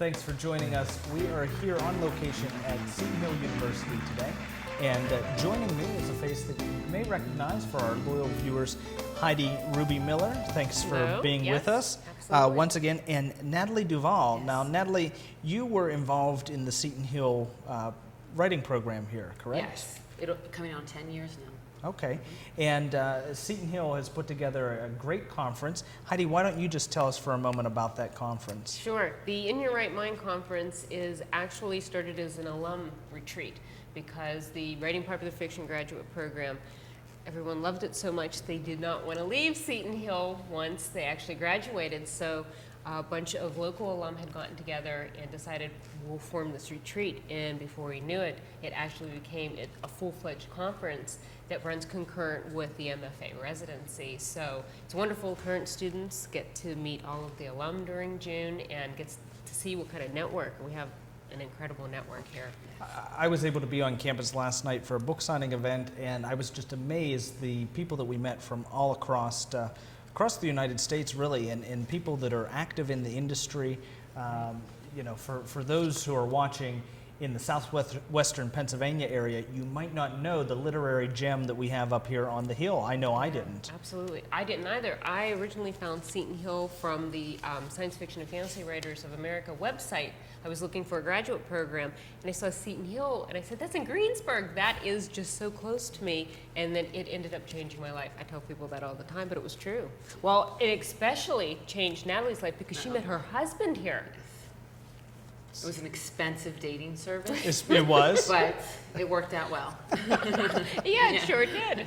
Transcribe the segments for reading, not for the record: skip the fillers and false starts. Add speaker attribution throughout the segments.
Speaker 1: Thanks for joining us. We are here on location at Seton Hill University today. And joining me is a face that you may recognize for our loyal viewers, Heidi Ruby Miller. Thanks for being with us once again. And Natalie Duvall.
Speaker 2: Yes.
Speaker 1: Now, Natalie, you were involved in the Seton Hill writing program here, correct?
Speaker 2: Yes, it'll be coming on 10 years now.
Speaker 1: Okay, and Seton Hill has put together a great conference. Heidi, why don't you just tell us for a moment about that conference?
Speaker 3: Sure. The In Your Right Mind conference is actually started as an alum retreat because the Writing Popular Fiction graduate program, everyone loved it so much they did not want to leave Seton Hill once they actually graduated. So a bunch of local alum had gotten together and decided we'll form this retreat. And before we knew it, it actually became a full-fledged conference that runs concurrent with the MFA residency. So it's wonderful. Current students get to meet all of the alum during June and get to see what kind of network. We have an incredible network here.
Speaker 1: I was able to be on campus last night for a book signing event, and I was just amazed the people that we met from all across the United States, really, and people that are active in the industry. You know, for those who are watching in the southwestern Pennsylvania area, you might not know the literary gem that we have up here on the hill. I know I didn't.
Speaker 3: Absolutely. I didn't either. I originally found Seton Hill from the Science Fiction and Fantasy Writers of America website. I was looking for a graduate program, and I saw Seton Hill, and I said, that's in Greensburg. That is just so close to me. And then it ended up changing my life. I tell people that all the time, but it was true. Well, it especially changed Natalie's life because she met her husband here.
Speaker 2: It was an expensive dating service.
Speaker 1: It was?
Speaker 2: But it worked out well.
Speaker 3: Yeah, it sure did.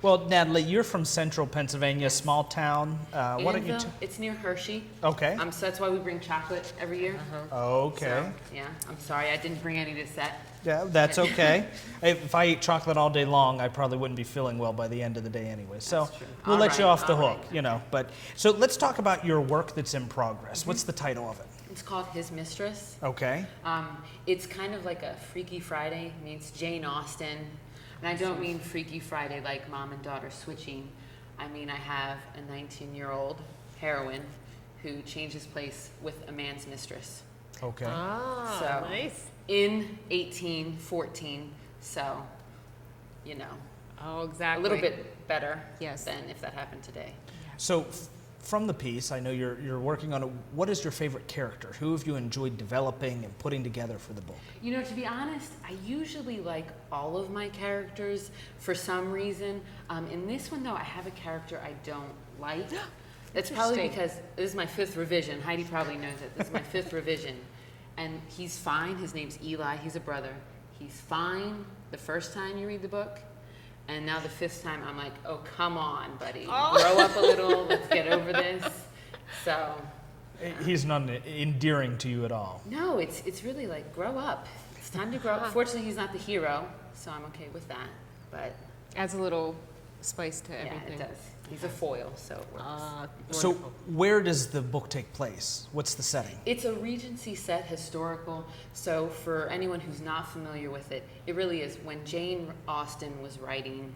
Speaker 1: Well, Natalie, you're from central Pennsylvania, small town. Why don't you?
Speaker 2: It's near Hershey.
Speaker 1: Okay.
Speaker 2: So that's why we bring chocolate every year.
Speaker 1: Okay.
Speaker 2: So, yeah, I'm sorry, I didn't bring any to set.
Speaker 1: Yeah, that's okay. If I ate chocolate all day long, I probably wouldn't be feeling well by the end of the day anyway. So we'll let you off the hook, you know. But so let's talk about your work that's in progress. What's the title of it?
Speaker 2: It's called His Mistress.
Speaker 1: Okay.
Speaker 2: It's kind of like a Freaky Friday meets Jane Austen. And I don't mean Freaky Friday like mom and daughter switching. I mean, I have a 19-year-old heroine who changes place with a man's mistress.
Speaker 1: Okay.
Speaker 3: Ah,
Speaker 2: So,
Speaker 3: nice.
Speaker 2: In 1814, so, you know,
Speaker 3: Oh,
Speaker 2: a
Speaker 3: exactly.
Speaker 2: little bit better
Speaker 3: Yes.
Speaker 2: than if that happened today.
Speaker 1: So from the piece, I know you're working on it. What is your favorite character? Who have you enjoyed developing and putting together for the book?
Speaker 2: You know, to be honest, I usually like all of my characters for some reason. In this one, though, I have a character I don't like. That's probably because this is my 5th revision. Heidi probably knows it. This is my 5th revision. And he's fine. His name's Eli. He's a brother. He's fine the first time you read the book. And now the 5th time, I'm like, oh, come on, buddy. Grow up a little. Let's get over this. So.
Speaker 1: He's not endearing to you at all.
Speaker 2: No, it's really like, grow up. It's time to grow up. Fortunately, he's not the hero, so I'm okay with that. But
Speaker 3: Adds a little spice to everything.
Speaker 2: yeah, it does. He's a foil, so it works.
Speaker 1: So where does the book take place? What's the setting?
Speaker 2: It's a Regency set, historical. So for anyone who's not familiar with it, it really is when Jane Austen was writing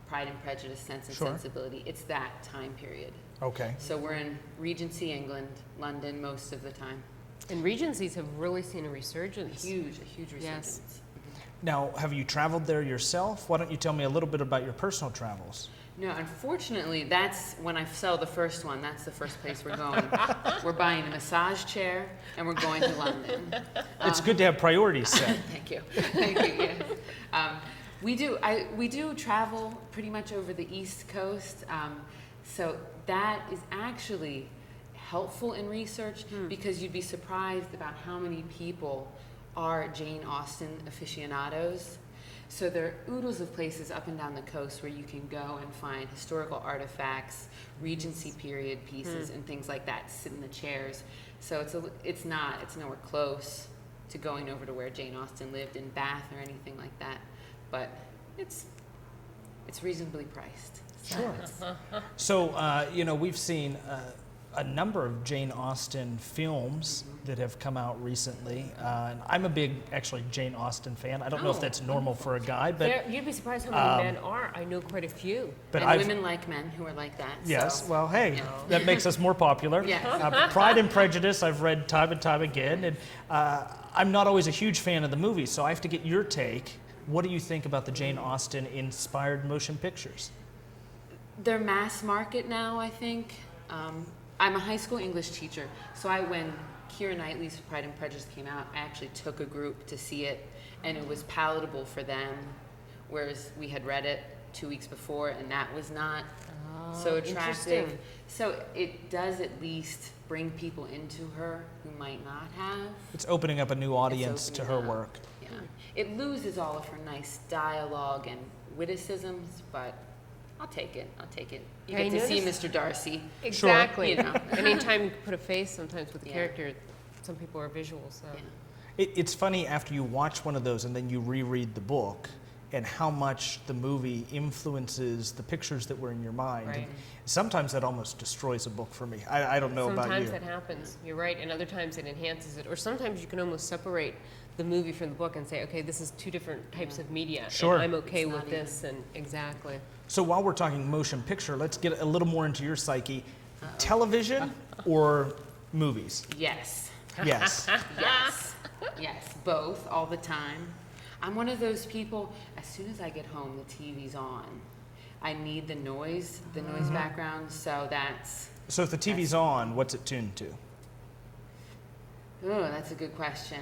Speaker 2: Pride and Prejudice, Sense and Sensibility. It's that time period.
Speaker 1: Okay.
Speaker 2: So we're in Regency, England, London most of the time.
Speaker 3: And Regencies have really seen a resurgence.
Speaker 2: A huge resurgence.
Speaker 3: Yes.
Speaker 1: Now, have you traveled there yourself? Why don't you tell me a little bit about your personal travels?
Speaker 2: No, unfortunately, that's when I sell the first one. That's the first place we're going. We're buying a massage chair, and we're going to London.
Speaker 1: It's good to have priorities set.
Speaker 2: Thank you. Thank you. Yes. We do travel pretty much over the East Coast. So that is actually helpful in research because you'd be surprised about how many people are Jane Austen aficionados. So there are oodles of places up and down the coast where you can go and find historical artifacts, Regency period pieces, and things like that. Sit in the chairs. So it's nowhere close to going over to where Jane Austen lived in Bath or anything like that. But it's reasonably priced.
Speaker 1: Sure. So, you know, we've seen a number of Jane Austen films that have come out recently. And I'm a big, actually, Jane Austen fan. I don't know if that's normal for a guy, but
Speaker 3: You'd be surprised how many men are. I know quite a few.
Speaker 1: but
Speaker 2: and
Speaker 1: I've,
Speaker 2: women like men who are like that.
Speaker 1: yes,
Speaker 2: So.
Speaker 1: well, hey, that makes us more popular.
Speaker 2: Yes.
Speaker 1: Pride and Prejudice, I've read time and time again, and I'm not always a huge fan of the movie, so I have to get your take. What do you think about the Jane Austen inspired motion pictures?
Speaker 2: They're mass market now, I think. I'm a high school English teacher, so when Keira Knightley's Pride and Prejudice came out, I actually took a group to see it, and it was palatable for them, whereas we had read it 2 weeks before, and that was not so attractive.
Speaker 3: Interesting.
Speaker 2: So it does at least bring people into her who might not have.
Speaker 1: It's opening up a new audience to her
Speaker 2: opening up.
Speaker 1: work.
Speaker 2: Yeah. It loses all of her nice dialogue and witticisms, but I'll take it. I'll take it. You
Speaker 3: I
Speaker 2: get to see
Speaker 3: noticed-
Speaker 2: Mr. Darcy.
Speaker 3: Exactly.
Speaker 2: You know.
Speaker 3: Anytime you put a face sometimes with the
Speaker 2: Yeah.
Speaker 3: character, some people are visual, so.
Speaker 2: Yeah.
Speaker 1: It's funny after you watch one of those and then you reread the book and how much the movie influences the pictures that were in your mind.
Speaker 3: Right.
Speaker 1: And sometimes that almost destroys a book for me. I don't know about you.
Speaker 3: Sometimes that happens, you're right, and other times it enhances it. Or sometimes you can almost separate the movie from the book and say, okay, this is two different types of media.
Speaker 1: Sure.
Speaker 3: And I'm okay
Speaker 2: It's
Speaker 3: with
Speaker 2: not
Speaker 3: this, and exactly.
Speaker 1: So while we're talking motion picture, let's get a little more into your psyche. Television or movies?
Speaker 2: Yes.
Speaker 1: Yes.
Speaker 2: Yes. Yes. Both, all the time. I'm one of those people, as soon as I get home, the TV's on. I need the noise background, so that's...
Speaker 1: So if the TV's on, what's it tuned to?
Speaker 2: Oh, that's a good question.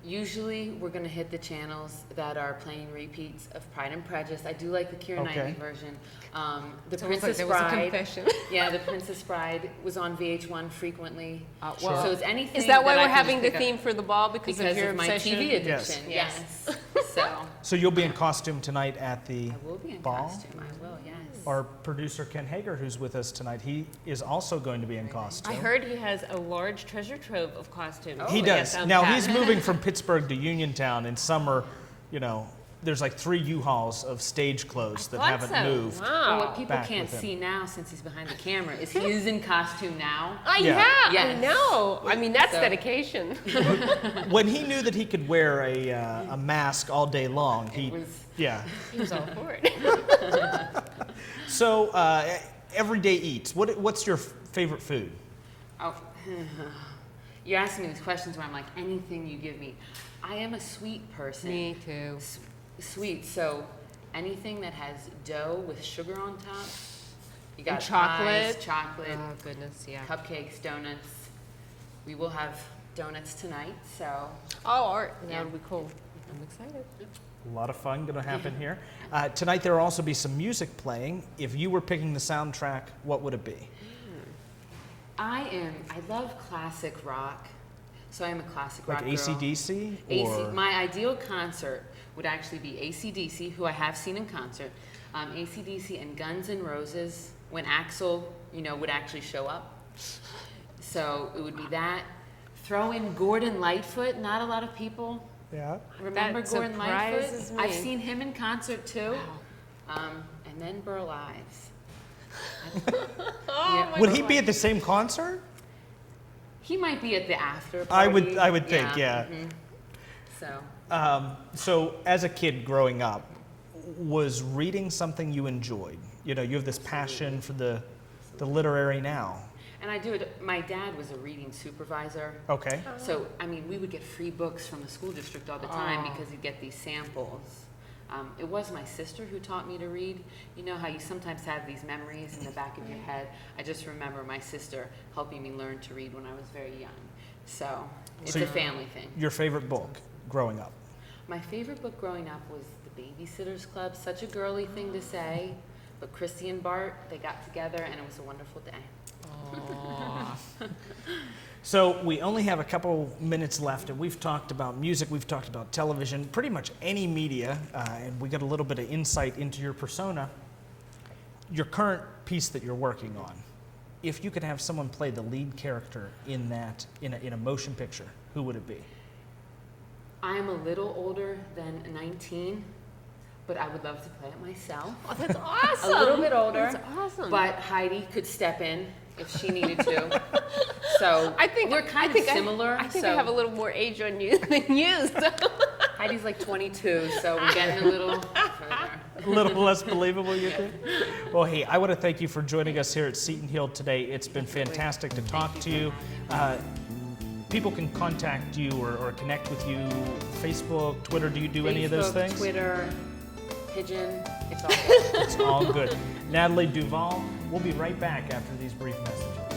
Speaker 2: Usually, we're going to hit the channels that are playing repeats of Pride and Prejudice. I do like the Keira
Speaker 1: Okay.
Speaker 2: Knightley version. The
Speaker 3: It's almost
Speaker 2: Princess
Speaker 3: like there was a
Speaker 2: Bride.
Speaker 3: confession.
Speaker 2: Yeah, The Princess Bride was on VH1 frequently.
Speaker 3: Well,
Speaker 2: So it's anything.
Speaker 3: is that why
Speaker 2: I
Speaker 3: we're
Speaker 2: can just
Speaker 3: having the
Speaker 2: pick up
Speaker 3: theme for the ball because of your
Speaker 2: my
Speaker 3: obsession?
Speaker 2: TV
Speaker 1: Yes.
Speaker 2: addiction? Yes. So
Speaker 1: So you'll be in costume tonight at the
Speaker 2: I will be in
Speaker 1: ball?
Speaker 2: costume. I will. Yes.
Speaker 1: Our producer Ken Hager, who's with us tonight, he is also going to be in costume.
Speaker 3: I heard he has a large treasure trove of costumes.
Speaker 2: Oh,
Speaker 1: He
Speaker 3: that
Speaker 1: does.
Speaker 3: gets
Speaker 1: Now
Speaker 3: unpacked.
Speaker 1: he's moving from Pittsburgh to Uniontown in summer. You know, there's like 3 U-Hauls of stage clothes that
Speaker 3: Thought
Speaker 1: haven't
Speaker 3: so.
Speaker 1: moved.
Speaker 2: Well,
Speaker 3: Wow.
Speaker 2: what people
Speaker 1: Back
Speaker 2: can't
Speaker 1: with him.
Speaker 2: see now, since he's behind the camera, is he is in costume now.
Speaker 1: Yeah.
Speaker 3: I
Speaker 2: Yes.
Speaker 3: know. I mean, that's
Speaker 2: So-
Speaker 3: dedication.
Speaker 1: When he knew that he could wear a mask all day long, he
Speaker 2: was-
Speaker 1: yeah.
Speaker 3: He was all for it.
Speaker 1: So everyday eats. What's your favorite food?
Speaker 2: Oh, you're asking me these questions where I'm like, anything you give me. I am a sweet person.
Speaker 3: Me too.
Speaker 2: Sweet, so anything that has dough with sugar on top. You got
Speaker 3: And chocolate.
Speaker 2: pies, chocolate,
Speaker 3: Oh, goodness, yeah.
Speaker 2: cupcakes, donuts. We will have donuts tonight, so
Speaker 3: Oh, art.
Speaker 2: Yeah.
Speaker 3: That would be cool. I'm excited.
Speaker 1: A lot of fun going to happen here. Tonight there will also be some music playing. If you were picking the soundtrack, what would it be?
Speaker 2: I love classic rock. So I'm a classic
Speaker 1: Like
Speaker 2: rock girl.
Speaker 1: AC/DC? Or
Speaker 2: My ideal concert would actually be AC/DC, who I have seen in concert. AC/DC and Guns N' Roses, when Axl, would actually show up. So it would be that. Throw in Gordon Lightfoot. Not a lot of people
Speaker 1: yeah.
Speaker 2: remember
Speaker 3: That
Speaker 2: Gordon Lightfoot.
Speaker 3: surprises me.
Speaker 2: I've seen him in concert too. And then Burl Ives.
Speaker 3: Oh, my
Speaker 1: Would he
Speaker 3: God.
Speaker 1: be at the same concert?
Speaker 2: He might be at the after
Speaker 1: I
Speaker 2: party.
Speaker 1: would think, yeah.
Speaker 2: mhm. So.
Speaker 1: So as a kid growing up, was reading something you enjoyed? You have this passion for the literary now.
Speaker 2: And I do it. My dad was a reading supervisor.
Speaker 1: Okay.
Speaker 2: So, we would get free books from the school district all the time
Speaker 3: Oh.
Speaker 2: because you'd get these samples. It was my sister who taught me to read. You know how you sometimes have these memories in the back of your head? I just remember my sister helping me learn to read when I was very young. So, it's
Speaker 1: So
Speaker 2: a
Speaker 1: you-
Speaker 2: family thing.
Speaker 1: Your favorite book growing up?
Speaker 2: My favorite book growing up was The Babysitter's Club. Such a girly thing to say, but Christy and Bart, they got together and it was a wonderful day.
Speaker 3: Aw.
Speaker 1: So we only have a couple minutes left, and we've talked about music, we've talked about television, pretty much any media, and we got a little bit of insight into your persona. Your current piece that you're working on, if you could have someone play the lead character in that, in a motion picture, who would it be?
Speaker 2: I'm a little older than 19, but I would love to play it myself.
Speaker 3: Oh, that's awesome.
Speaker 2: A little bit older.
Speaker 3: That's awesome.
Speaker 2: But Heidi could step in if she needed to. So
Speaker 3: I think
Speaker 2: we're kind of similar.
Speaker 3: I think
Speaker 2: so
Speaker 3: I have a little more age on you than you. So.
Speaker 2: Heidi's like 22, so we're getting a little further.
Speaker 1: A little less believable, you think? Well, hey, I want to thank you for joining us here at Seton Hill today. It's been fantastic to talk to you. People can contact you or connect with you, Facebook, Twitter. Do you do any of those things?
Speaker 2: Twitter, Pigeon, it's all good.
Speaker 1: It's all good. Natalie, Duvall, we'll be right back after these brief messages.